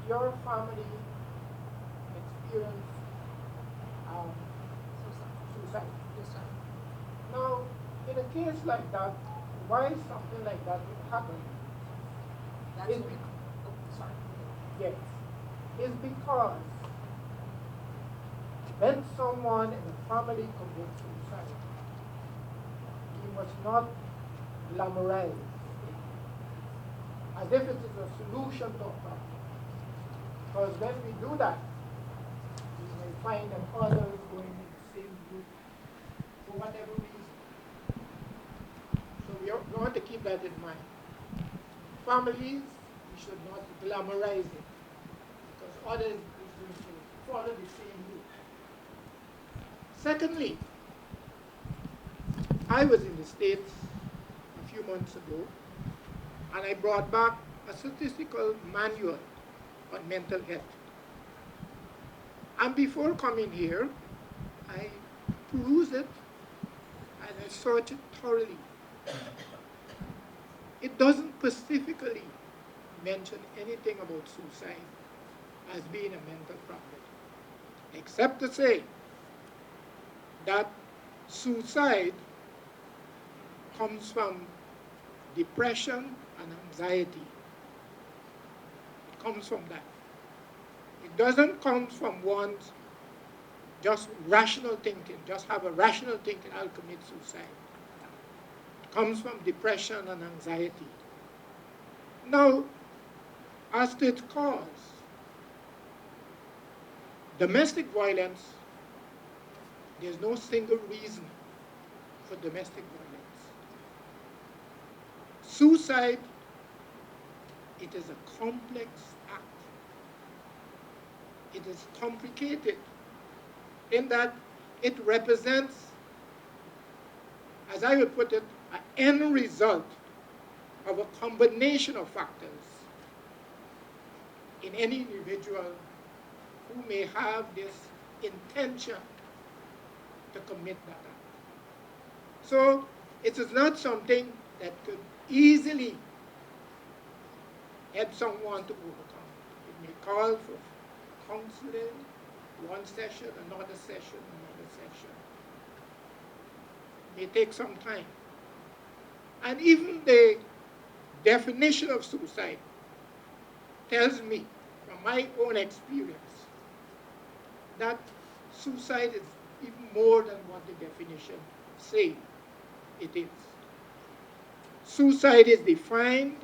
your family experienced um, suicide. Yes, sir. Now, in a case like that, why something like that would happen That's is, what we. Oh, sorry. yes, is because when someone in the family commits suicide, he must not glamorize it as if it is a solution to a problem. Because when we do that, we may find that others going in the same group for whatever reason. So we want to keep that in mind. Families, we should not glamorize it because others is going to follow the same route. Secondly, I was in the States a few months ago and I brought back a statistical manual on mental health. And before coming here, I perused it and I searched it thoroughly. It doesn't specifically mention anything about suicide as being a mental problem, except to say that suicide comes from depression and anxiety. It comes from that. It doesn't come from one's just rational thinking, just have a rational thinking, I'll commit suicide. It comes from depression and anxiety. Now, as to its cause, domestic violence, there's no single reason for domestic violence. Suicide, it is a complex act. It is complicated in that it represents, as I would put it, an end result of a combination of factors in any individual who may have this intention to commit that act. So it is not something that could easily help someone to overcome. It may call for counseling, one session, another session, another session. It may take some time. And even the definition of suicide tells me, from my own experience, that suicide is even more than what the definition says it is. Suicide is defined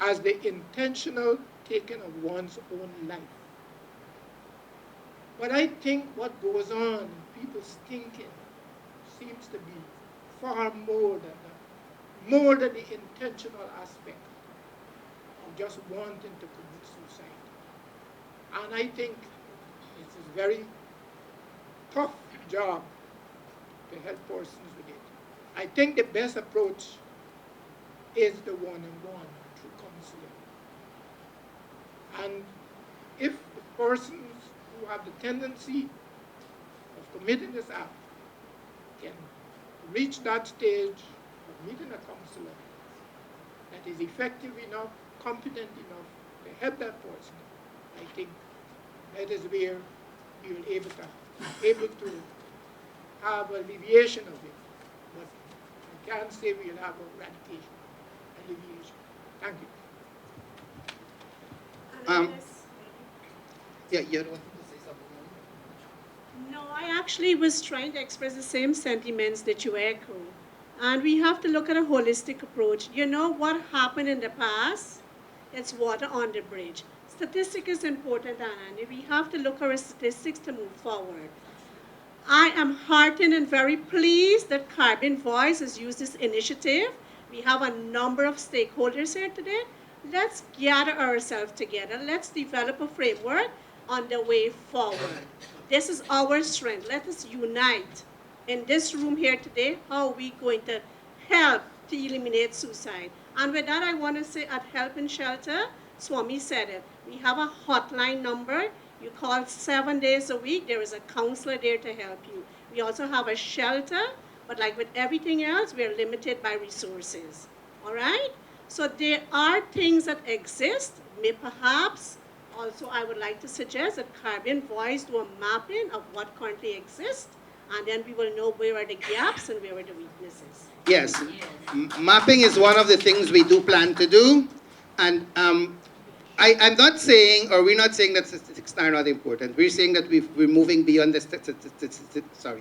as the intentional taking of one's own life. But I think what goes on in people's thinking seems to be far more than that, more than the intentional aspect of just wanting to commit suicide. And I think it's a very tough job to help persons with it. I think the best approach is the one-on-one through counseling. And if the persons who have the tendency of committing this act can reach that stage of meeting a counselor that is effective enough, competent enough to help that person, I think that is where we will able to have alleviation of it. But I can't say we'll have eradication, alleviation. Thank you. Um, Yes. yeah, you wanted to say something? No, I actually was trying to express the same sentiments that you echo. And we have to look at a holistic approach. You know what happened in the past? It's water on the bridge. Statistic is important, Anna. We have to look at our statistics to move forward. I am heartened and very pleased that Carbon Voice has used this initiative. We have a number of stakeholders here today. Let's gather ourselves together. Let's develop a framework on the way forward. This is our strength. Let us unite in this room here today. How are we going to help to eliminate suicide? And with that, I want to say at Help and Shelter, Swami said it. We have a hotline number. You call 7 days a week. There is a counselor there to help you. We also have a shelter, but like with everything else, we are limited by resources. All right? So there are things that exist. May perhaps Also, I would like to suggest that Caribbean Voice do a mapping of what currently exists, and then we will know where are the gaps and where are the weaknesses. Yes, mapping is one of the things we do plan to do. And I'm not saying, or we're not saying that statistics are not important. We're saying that we're moving beyond the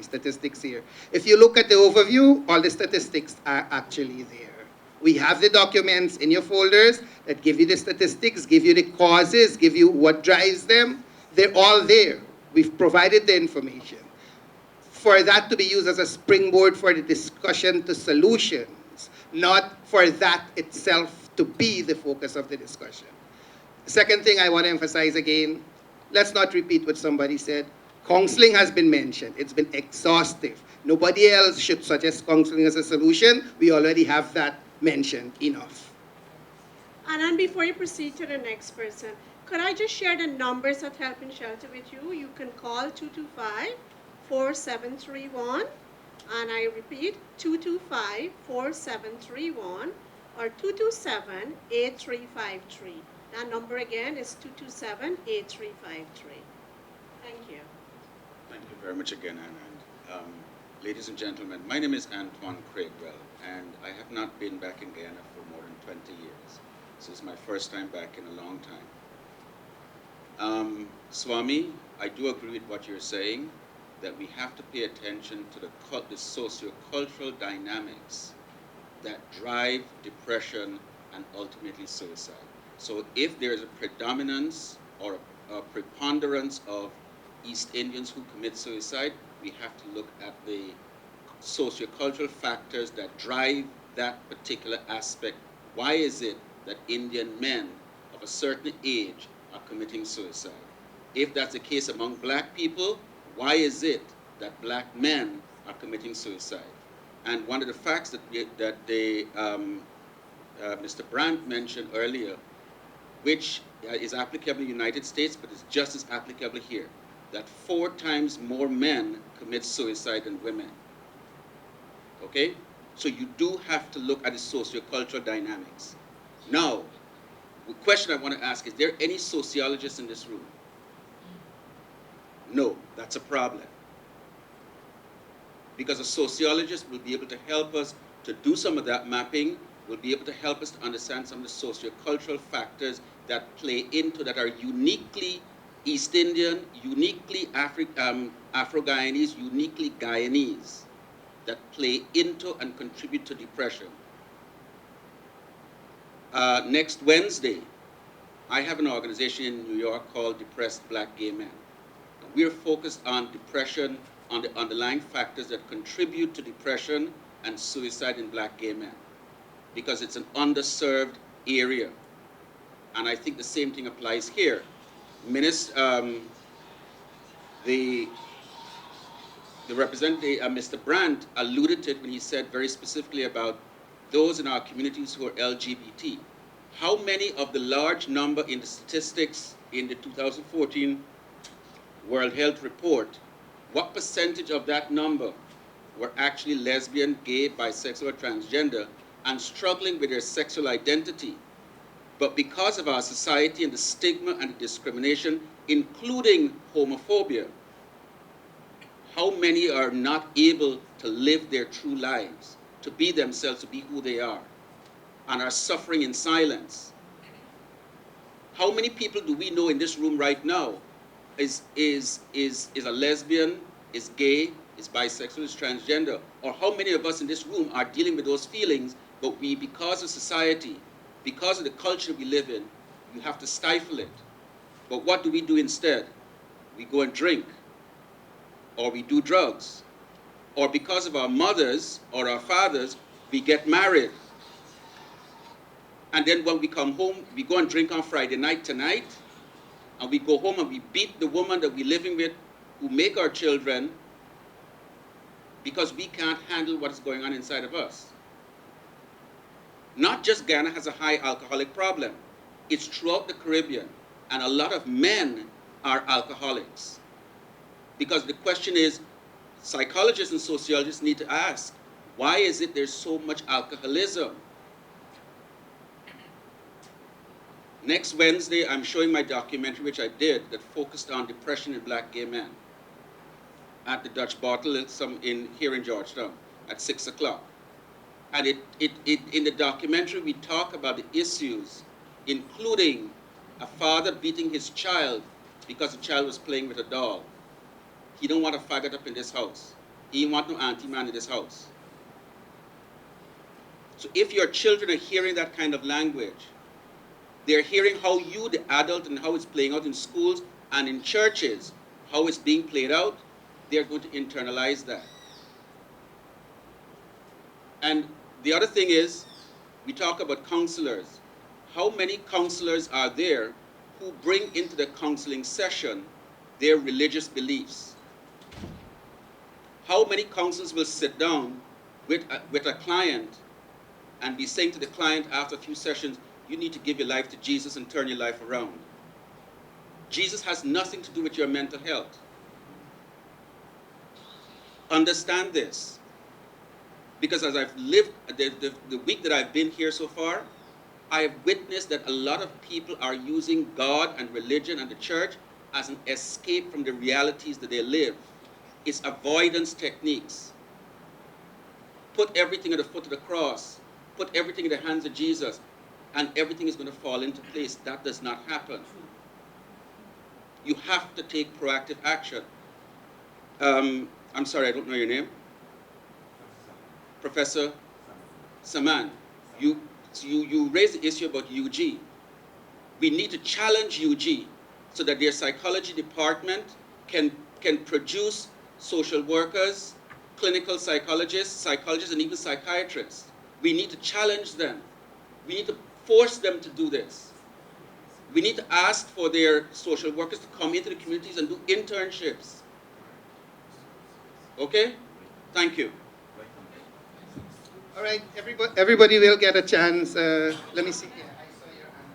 statistics here. If you look at the overview, all the statistics are actually there. We have the documents in your folders that give you the statistics, give you the causes, give you what drives them. They're all there. We've provided the information for that to be used as a springboard for the discussion to solutions, not for that itself to be the focus of the discussion. Second thing I want to emphasize again, let's not repeat what somebody said. Counseling has been mentioned. It's been exhaustive. Nobody else should suggest counseling as a solution. We already have that mentioned enough. And then before you proceed to the next person, could I just share the numbers at Help in Shelter with you? You can call 225-4731, and I repeat, 225-4731 or 227-8353. That number again is 227-8353. Thank you. Thank you very much again, Anna. And, ladies and gentlemen, my name is Antoine Craigwell, and I have not been back in Guyana for more than 20 years. This is my first time back in a long time. Swami, I do agree with what you're saying, that we have to pay attention to the socio-cultural dynamics that drive depression and ultimately suicide. So if there is a predominance or a preponderance of East Indians who commit suicide, we have to look at the sociocultural factors that drive that particular aspect. Why is it that Indian men of a certain age are committing suicide? If that's the case among black people, why is it that black men are committing suicide? And one of the facts that Mr. Brandt mentioned earlier, which is applicable in the United States, but is just as applicable here, that 4 times more men commit suicide than women. Okay? So you do have to look at the sociocultural dynamics. Now, the question I want to ask, is there any sociologists in this room? No, that's a problem. Because a sociologist will be able to help us to do some of that mapping, will be able to help us to understand some of the sociocultural factors that play into, that are uniquely East Indian, uniquely Afro-Guyanese, uniquely Guyanese, that play into and contribute to depression. Next Wednesday, I have an organization in New York called Depressed Black Gay Men. And we're focused on depression, on the underlying factors that contribute to depression and suicide in black gay men, because it's an underserved area. And I think the same thing applies here. The representative, Mr. Brandt, alluded to it when he said very specifically about those in our communities who are LGBT. How many of the large number in the statistics in the 2014 World Health Report, what percentage of that number were actually lesbian, gay, bisexual, or transgender and struggling with their sexual identity? But because of our society and the stigma and the discrimination, including homophobia, how many are not able to live their true lives, to be themselves, to be who they are, and are suffering in silence? How many people do we know in this room right now is a lesbian, is gay, is bisexual, is transgender? Or how many of us in this room are dealing with those feelings, but we, because of society, because of the culture we live in, you have to stifle it. But what do we do instead? We go and drink, or we do drugs, or because of our mothers or our fathers, we get married. And then when we come home, we go and drink on Friday night tonight, and we go home and we beat the woman that we're living with, who make our children, because we can't handle what's going on inside of us. Not just Ghana has a high alcoholic problem. It's throughout the Caribbean. And a lot of men are alcoholics. Because the question is, psychologists and sociologists need to ask, why is it there's so much alcoholism? Next Wednesday, I'm showing my documentary, which I did, that focused on depression in black gay men at the Dutch Bottle here in Georgetown at 6 o'clock. And in the documentary, we talk about the issues, including a father beating his child because the child was playing with a doll. He don't want a faggot up in this house. He want no auntie man in this house. So if your children are hearing that kind of language, they're hearing how you, the adult, and how it's playing out in schools and in churches, how it's being played out, they're going to internalize that. And the other thing is, we talk about counselors. How many counselors are there who bring into the counseling session their religious beliefs? How many counselors will sit down with a client and be saying to the client after a few sessions, you need to give your life to Jesus and turn your life around? Jesus has nothing to do with your mental health. Understand this. Because as I've lived, the week that I've been here so far, I have witnessed that a lot of people are using God and religion and the church as an escape from the realities that they live. It's avoidance techniques. Put everything at the foot of the cross. Put everything in the hands of Jesus, and everything is going to fall into place. That does not happen. You have to take proactive action. I'm sorry, I don't know your name. Professor Saman. You raised the issue about UG. We need to challenge UG so that their psychology department can produce social workers, clinical psychologists, and even psychiatrists. We need to challenge them. We need to force them to do this. We need to ask for their social workers to come into the communities and do internships. Okay? Thank you. All right, everybody will get a chance. Let me see. Yeah, I saw your hand.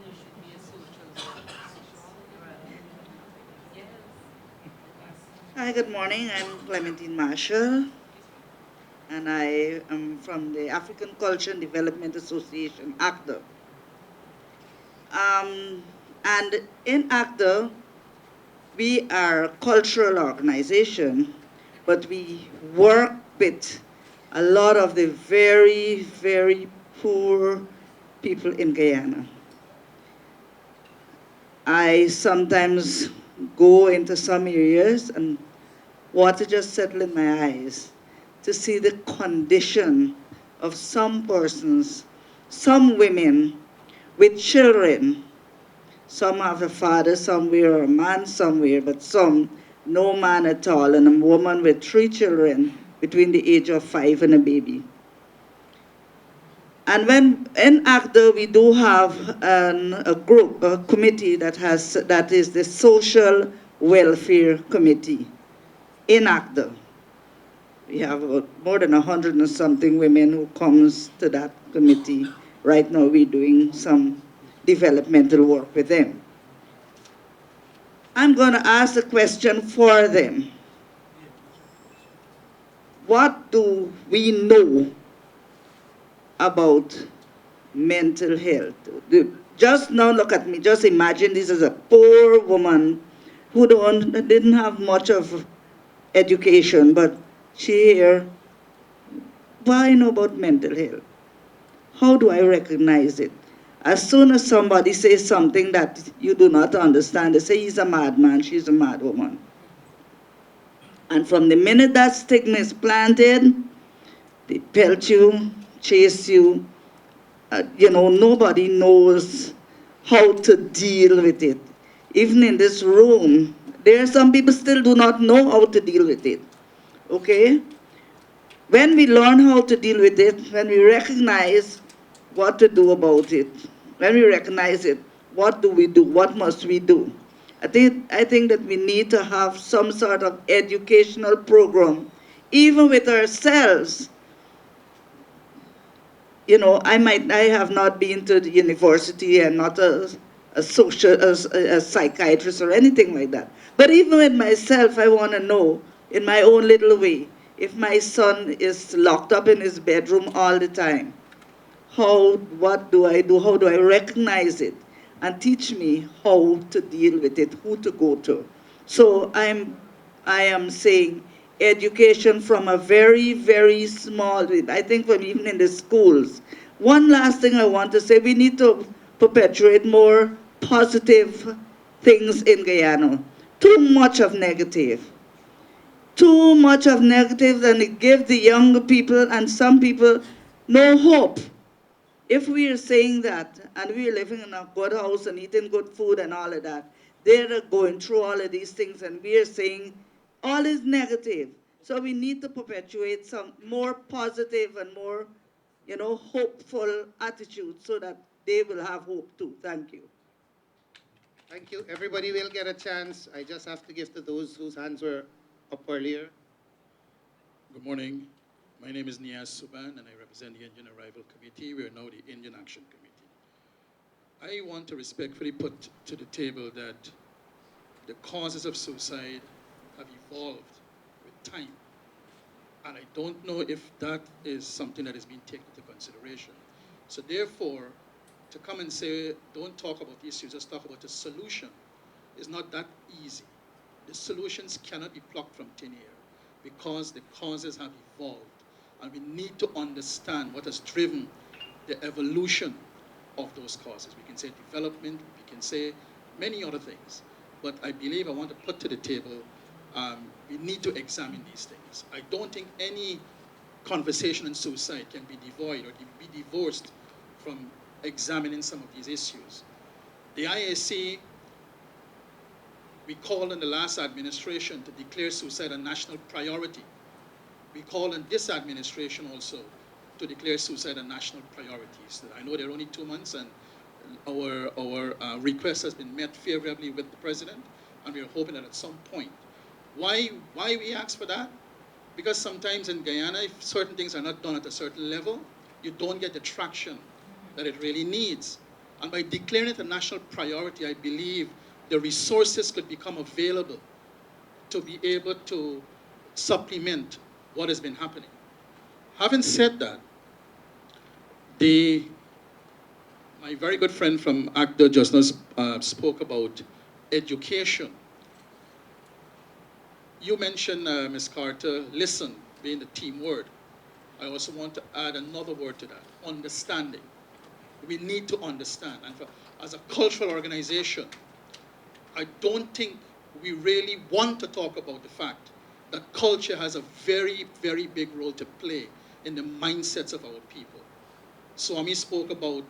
There should be a social worker. Yes. Hi, good morning. I'm Clementine Marshall, and I am from the African Culture and Development Association, ACDA. And in ACDA, we are a cultural organization, but we work with a lot of the very, very poor people in Guyana. I sometimes go into some areas and water just settle in my eyes to see the condition of some persons, some women with children. Some have a father somewhere or a man somewhere, but some no man at all, and a woman with 3 children between the age of 5 and a baby. And when in ACDA we do have a group, a committee that is the Social Welfare Committee in ACDA. We have more than 100 and something women who comes to that committee. Right now we're doing some developmental work with them. I'm going to ask a question for them. What do we know about mental health? Just now look at me, just imagine this is a poor woman who didn't have much of education, but she here, what I know about mental health? How do I recognize it? As soon as somebody says something that you do not understand, they say he's a madman, she's a mad woman. And from the minute that stigma is planted, they pelt you, chase you. Nobody knows how to deal with it. Even in this room, there are some people still do not know how to deal with it. Okay? When we learn how to deal with it, when we recognize what to do about it, when we recognize it, what do we do? What must we do? I think that we need to have some sort of educational program, even with ourselves. I have not been to the university and not a psychiatrist or anything like that. But even with myself, I want to know, in my own little way, if my son is locked up in his bedroom all the time, what do I do? How do I recognize it? And teach me how to deal with it, who to go to. So I am saying education from a very, very small, I think from even in the schools. One last thing I want to say, we need to perpetuate more positive things in Guyana. Too much of negative. Too much of negative, and it gives the young people and some people no hope. If we are saying that and we are living in a good house and eating good food and all of that, they're going through all of these things and we are saying all is negative. So we need to perpetuate some more positive and more, hopeful attitude so that they will have hope too. Thank you. Thank you. Everybody will get a chance. I just have to give to those whose hands were up earlier. Good morning. My name is Niaz Suban, and I represent the Indian Arrival Committee. We are now the Indian Action Committee. I want to respectfully put to the table that the causes of suicide have evolved with time. And I don't know if that is something that is being taken into consideration. So therefore, to come and say, don't talk about the issues, just talk about the solution, is not that easy. The solutions cannot be plucked from thin air because the causes have evolved. And we need to understand what has driven the evolution of those causes. We can say development, we can say many other things. But I believe I want to put to the table, we need to examine these things. I don't think any conversation on suicide can be devoid or be divorced from examining some of these issues. The IAC, we called in the last administration to declare suicide a national priority. We call on this administration also to declare suicide a national priority. So I know there are only 2 months and our request has been met favorably with the president, and we are hoping that at some point. Why we ask for that? Because sometimes in Guyana, if certain things are not done at a certain level, you don't get the traction that it really needs. And by declaring it a national priority, I believe the resources could become available to be able to supplement what has been happening. Having said that, my very good friend from ACDA just now spoke about education. You mentioned, Ms. Carter, listen being the team word. I also want to add another word to that, understanding. We need to understand. And as a cultural organization, I don't think we really want to talk about the fact that culture has a very, very big role to play in the mindsets of our people. Swami spoke about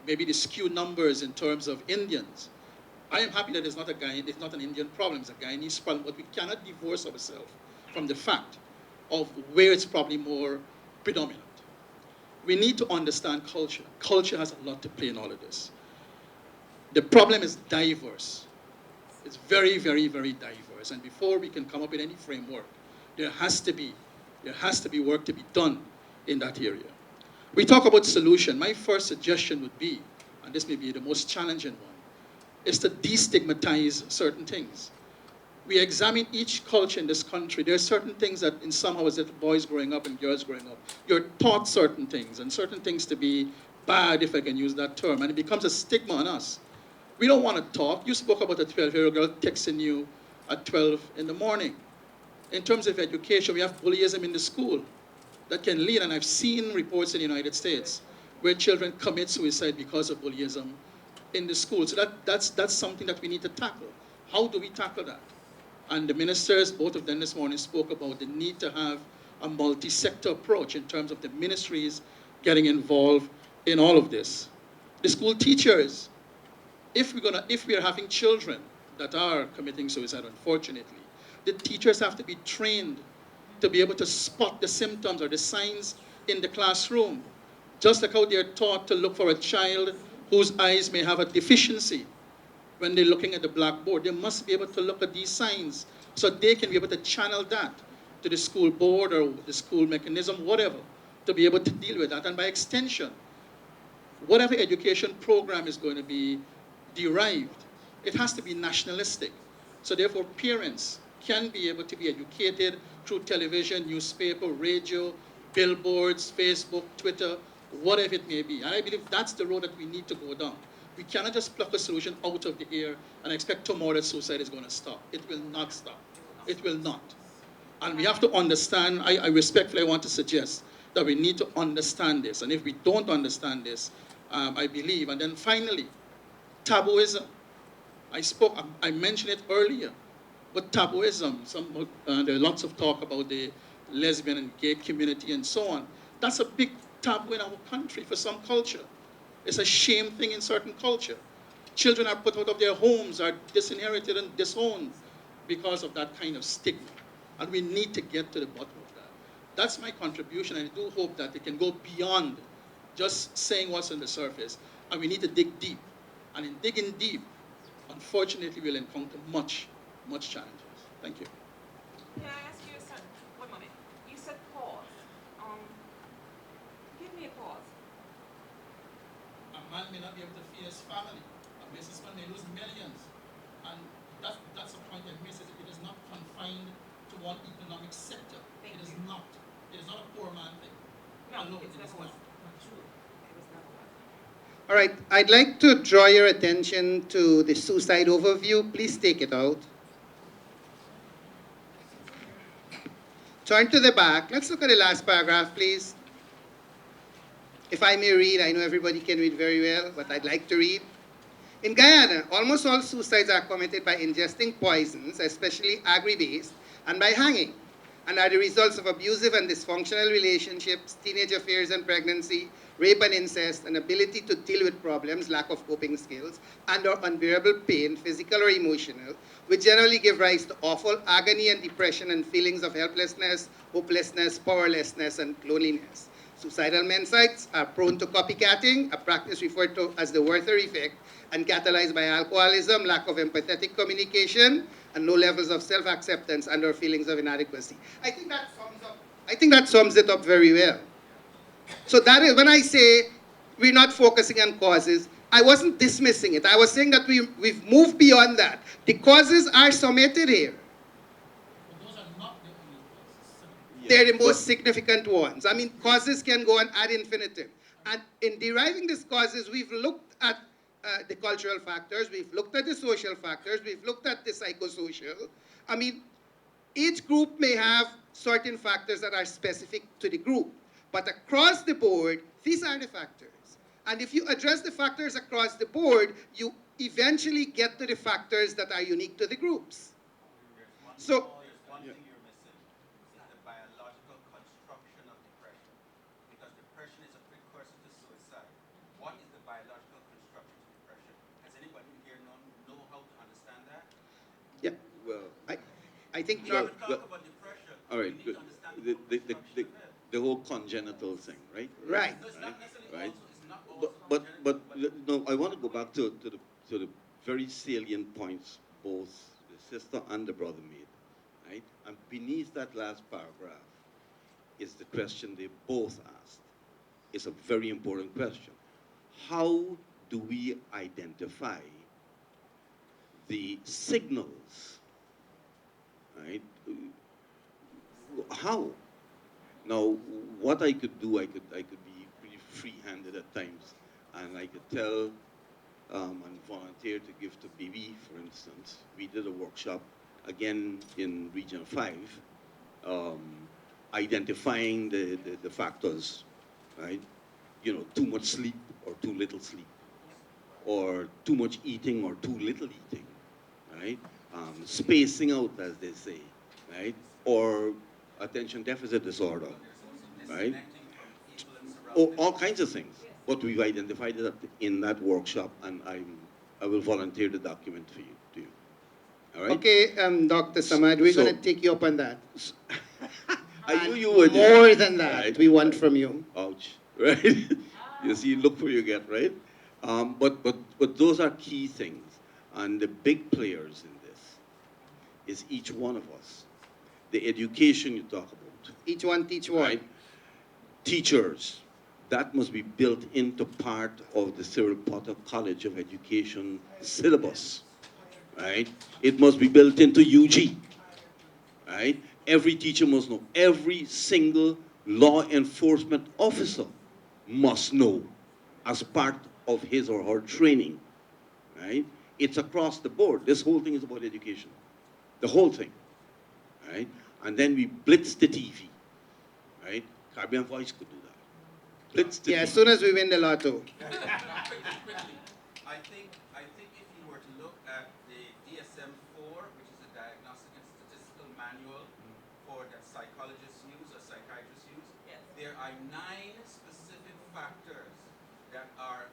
maybe the skewed numbers in terms of Indians. I am happy that it's not an Indian problem, it's a Guyanese problem, but we cannot divorce ourselves from the fact of where it's probably more predominant. We need to understand culture. Culture has a lot to play in all of this. The problem is diverse. It's very, very, very diverse. And before we can come up with any framework, there has to be work to be done in that area. We talk about solution. My first suggestion would be, and this may be the most challenging one, is to destigmatize certain things. We examine each culture in this country. There are certain things that in some as little boys growing up and girls growing up, you're taught certain things, and certain things to be bad, if I can use that term, and it becomes a stigma on us. We don't want to talk. You spoke about a 12-year-old girl texting you at 12 in the morning. In terms of education, we have bullyism in the school that can lead, and I've seen reports in the United States where children commit suicide because of bullyism in the school. So that's something that we need to tackle. How do we tackle that? And the ministers, both of them this morning, spoke about the need to have a multi-sector approach in terms of the ministries getting involved in all of this. The school teachers, if we are having children that are committing suicide, unfortunately, the teachers have to be trained to be able to spot the symptoms or the signs in the classroom. Just like how they're taught to look for a child whose eyes may have a deficiency when they're looking at the blackboard. They must be able to look at these signs so they can be able to channel that to the school board or the school mechanism, whatever, to be able to deal with that. And by extension, whatever education program is going to be derived, it has to be nationalistic. So therefore, parents can be able to be educated through television, newspaper, radio, billboards, Facebook, Twitter, whatever it may be. And I believe that's the road that we need to go down. We cannot just pluck a solution out of the air and expect tomorrow that suicide is going to stop. It will not stop. It will not. And we have to understand, I respectfully want to suggest that we need to understand this. And if we don't understand this, I believe, and then finally, tabooism. I mentioned it earlier, but tabooism, there are lots of talk about the lesbian and gay community and so on. That's a big taboo in our country for some culture. It's a shame thing in certain culture. Children are put out of their homes, are disinherited and disowned because of that kind of stigma. And we need to get to the bottom of that. That's my contribution, and I do hope that it can go beyond just saying what's on the surface. And we need to dig deep. And in digging deep, unfortunately, we'll encounter much challenges. Thank you. Can I ask you a son? 1 moment. You said pause. Give me a pause. A man may not be able to feed his family. A businessman may lose millions. And that's a point that misses. It is not confined to one economic sector. Thank It is you. not. It is not a poor man thing. No, No, it's it is never was. not. True. It was never was. All right, I'd like to draw your attention to the suicide overview. Please take it out. Turn to the back. Let's look at the last paragraph, please. If I may read, I know everybody can read very well, but I'd like to read. In Guyana, almost all suicides are committed by ingesting poisons, especially agri-based, and by hanging, and are the results of abusive and dysfunctional relationships, teenage affairs and pregnancy, rape and incest, inability to deal with problems, lack of coping skills, and/or unbearable pain, physical or emotional, which generally give rise to awful agony and depression and feelings of helplessness, hopelessness, powerlessness, and loneliness. Suicidal mensites are prone to copycatting, a practice referred to as the Werther effect, and catalyzed by alcoholism, lack of empathetic communication, and low levels of self-acceptance and/or feelings of inadequacy. I think that sums it up very well. So that is when I say we're not focusing on causes, I wasn't dismissing it. I was saying that we've moved beyond that. The causes are summated here. But those are not the only causes. They're the most significant ones. I mean, causes can go on ad infinitum. And in deriving these causes, we've looked at the cultural factors, we've looked at the social factors, we've looked at the psychosocial. I mean, each group may have certain factors that are specific to the group. But across the board, these are the factors. And if you address the factors across the board, you eventually get to the factors that are unique to the groups. So, There's one thing you're missing, is the biological construction of depression. Because depression is a precursor to suicide. What is the biological construction of depression? Has anybody here know how to understand that? yeah, Well, I think We Well, have to talk about depression. all right, We need to understand the construction of it. the whole congenital thing, right? right. No, it's not necessarily Right. also, it's not also But congenital, no, I want to go back to the very salient points both the sister and the brother made, right? And beneath that last paragraph is the question they both asked. It's a very important question. How do we identify the signals, right? How? Now, what I could do, I could be pretty free-handed at times, and I could tell and volunteer to give to BB, for instance. We did a workshop, again, in Region 5, identifying the factors, right? You know, too much sleep or too little sleep, or too much eating or too little eating, right? Spacing out, as they say, right? Or attention deficit disorder, right? Or all kinds of things. But we've identified it in that workshop, and I will volunteer the document for you, to you. All right? Okay, Dr. Samad, we're So- going to take you up on that. I knew And you would. more than that, Right. we want from you. Ouch, right? You see, look where you get, right? But those are key things. And the big players in this is each one of us. The education you talk about, Each one teach one. right? Teachers, that must be built into part of the Cyril Potter College of Education syllabus, right? It must be built into UG, right? Every teacher must know. Every single law enforcement officer must know as part of his or her training, right? It's across the board. This whole thing is about education, the whole thing, right? And then we blitz the TV, right? Caribbean Voice could do that. Blitz the Yeah, as TV. soon as we win the lotto. Quickly. I think if you were to look at the DSM-4, which is a diagnostic and statistical manual for that psychologists use or psychiatrists use, Yes. there are 9 specific factors that are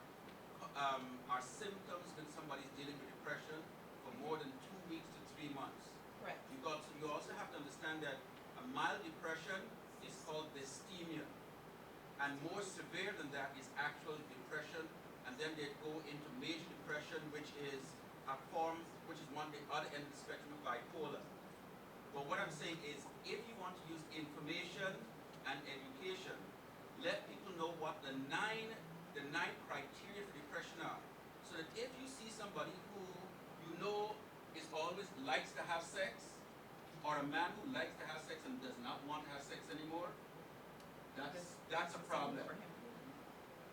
symptoms when somebody's dealing with depression for more than 2 weeks to 3 months. Correct. You also have to understand that a mild depression is called dysthymia. And more severe than that is actual depression, and then they go into major depression, which is a form, which is the other end of the spectrum of bipolar. But what I'm saying is, if you want to use information and education, let people know what the nine criteria for depression are, so that if you see somebody who you know is always likes to have sex, or a man who likes to have sex and does not want to have sex anymore, that's a problem.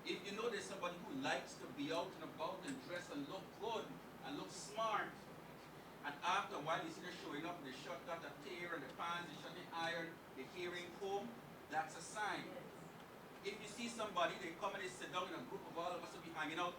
If you know there's somebody who likes to be out and about and dress and look good and look smart, and after a while you see them showing up and the shirt got a tear and the pants, the shirt iron, the hearing comb, that's a sign. If you see somebody, they come and they sit down in a group of all of us will be hanging out,